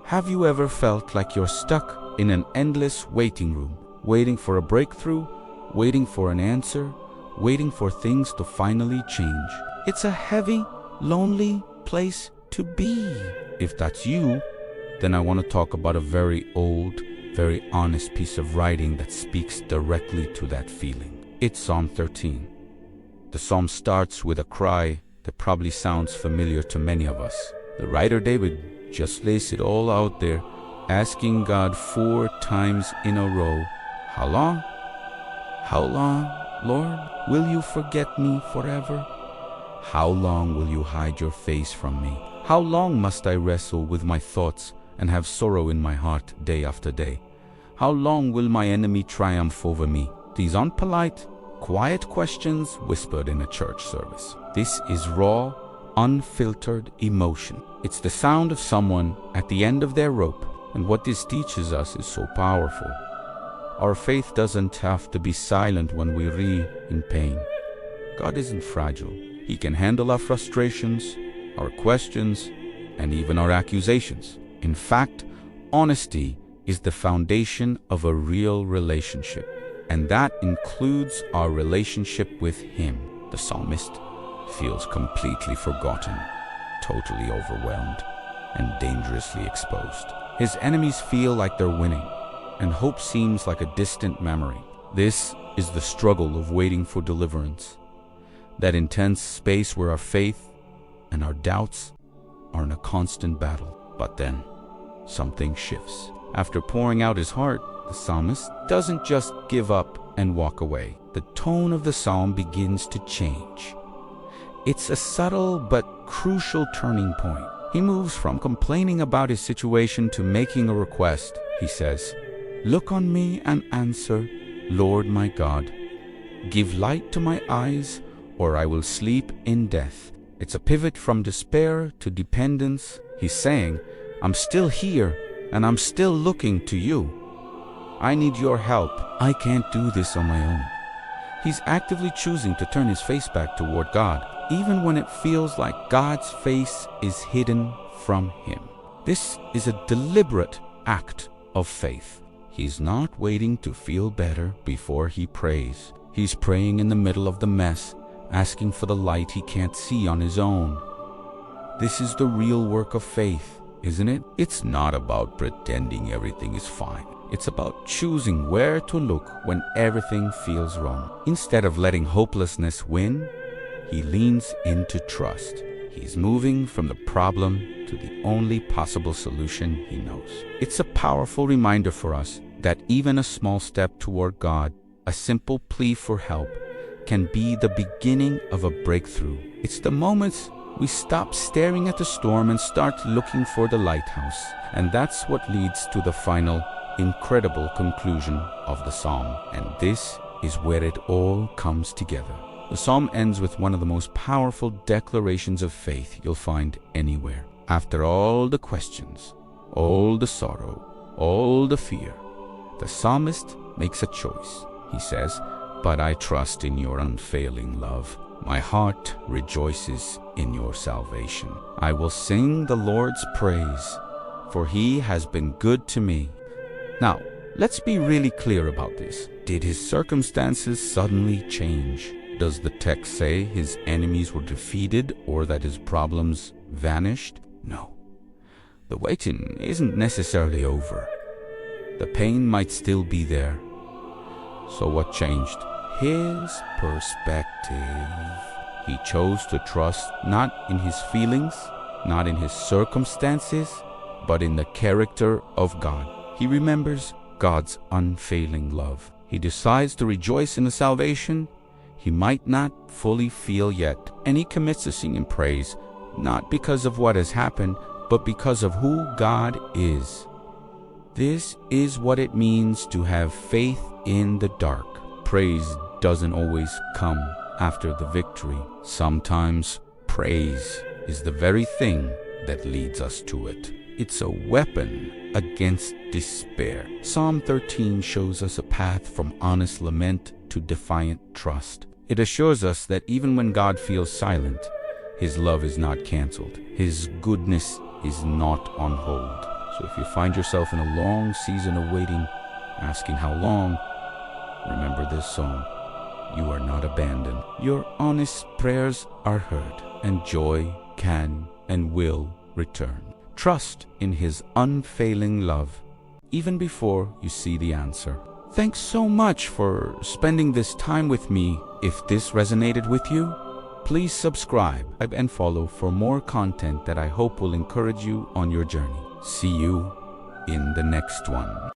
Have you ever felt like you're stuck in an endless waiting room, waiting for a breakthrough, waiting for an answer, waiting for things to finally change? It's a heavy, lonely place to be. If that's you, then I want to talk about a very old, very honest piece of writing that speaks directly to that feeling. It's Psalm 13. The psalm starts with a cry that probably sounds familiar to many of us. The writer David just lays it all out there, asking God 4 times in a row, "How long? How long, Lord? Will you forget me forever? How long will you hide your face from me? How long must I wrestle with my thoughts and have sorrow in my heart day after day? How long will my enemy triumph over me?" These unpolite, quiet questions whispered in a church service. This is raw, unfiltered emotion. It's the sound of someone at the end of their rope. And what this teaches us is so powerful. Our faith doesn't have to be silent when we read in pain. God isn't fragile. He can handle our frustrations, our questions, and even our accusations. In fact, honesty is the foundation of a real relationship, and that includes our relationship with Him. The psalmist feels completely forgotten, totally overwhelmed, and dangerously exposed. His enemies feel like they're winning, and hope seems like a distant memory. This is the struggle of waiting for deliverance, that intense space where our faith and our doubts are in a constant battle. But then, something shifts. After pouring out his heart, the psalmist doesn't just give up and walk away. The tone of the psalm begins to change. It's a subtle but crucial turning point. He moves from complaining about his situation to making a request. He says, "Look on me and answer, Lord my God. Give light to my eyes, or I will sleep in death." It's a pivot from despair to dependence. He's saying, "I'm still here, and I'm still looking to you. I need your help. I can't do this on my own." He's actively choosing to turn his face back toward God, even when it feels like God's face is hidden from him. This is a deliberate act of faith. He's not waiting to feel better before he prays. He's praying in the middle of the mess, asking for the light he can't see on his own. This is the real work of faith, isn't it? It's not about pretending everything is fine. It's about choosing where to look when everything feels wrong. Instead of letting hopelessness win, he leans into trust. He's moving from the problem to the only possible solution he knows. It's a powerful reminder for us that even a small step toward God, a simple plea for help, can be the beginning of a breakthrough. It's the moments we stop staring at the storm and start looking for the lighthouse. And that's what leads to the final, incredible conclusion of the psalm. And this is where it all comes together. The psalm ends with one of the most powerful declarations of faith you'll find anywhere. After all the questions, all the sorrow, all the fear, the psalmist makes a choice. He says, "But I trust in your unfailing love. My heart rejoices in your salvation. I will sing the Lord's praise, for he has been good to me." Now, let's be really clear about this. Did his circumstances suddenly change? Does the text say his enemies were defeated or that his problems vanished? No. The waiting isn't necessarily over. The pain might still be there. So what changed? His perspective. He chose to trust not in his feelings, not in his circumstances, but in the character of God. He remembers God's unfailing love. He decides to rejoice in the salvation he might not fully feel yet, and he commits to singing praise, not because of what has happened, but because of who God is. This is what it means to have faith in the dark. Praise doesn't always come after the victory. Sometimes praise is the very thing that leads us to it. It's a weapon against despair. Psalm 13 shows us a path from honest lament to defiant trust. It assures us that even when God feels silent, his love is not canceled. His goodness is not on hold. So if you find yourself in a long season of waiting, asking how long, remember this song. You are not abandoned. Your honest prayers are heard, and joy can and will return. Trust in His unfailing love, even before you see the answer. Thanks so much for spending this time with me. If this resonated with you, please subscribe and follow for more content that I hope will encourage you on your journey. See you in the next one.